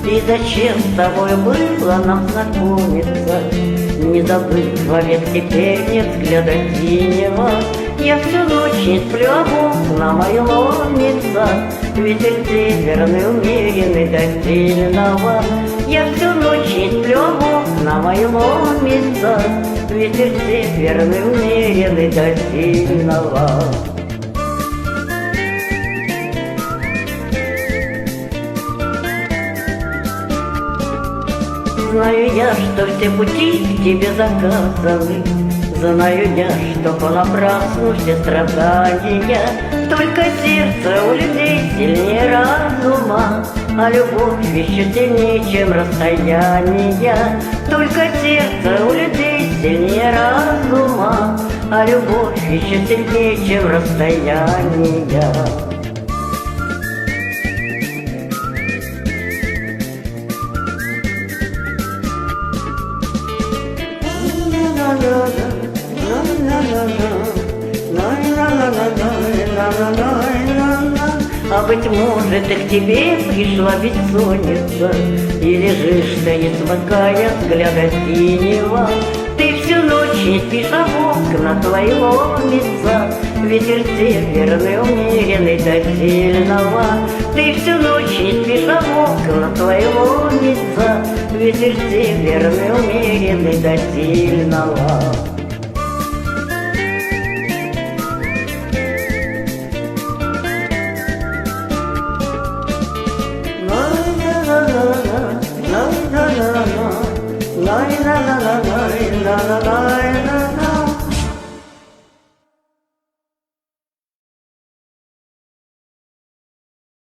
И зачем с тобой было нам знакомиться? Не забыть вовек теперь нет взгляда синего. Я всю ночь не сплю, а в окна мои ломится. Ветер северный, умеренный до сильного. Я всю ночь не сплю, а в окна мои ломится. Ветер северный, умеренный до сильного. Знаю я, что все пути к тебе заказаны. Знаю я, что понапрасну все страдания. Только сердце у людей сильнее разума, а любовь еще сильнее, чем расстояние. Только сердце у людей сильнее разума, а любовь еще сильнее, чем расстояние. А быть может, и к тебе пришла бессонница, и лежишь ты, не смыкая взгляда синего. Ты всю ночь не спишь, а в окна твои ломится. Ветер северный, умеренный до сильного. Ты всю ночь не спишь, а в окна твои ломится. Ветер северный, умеренный до сильного. La la la la la la la la la la la la.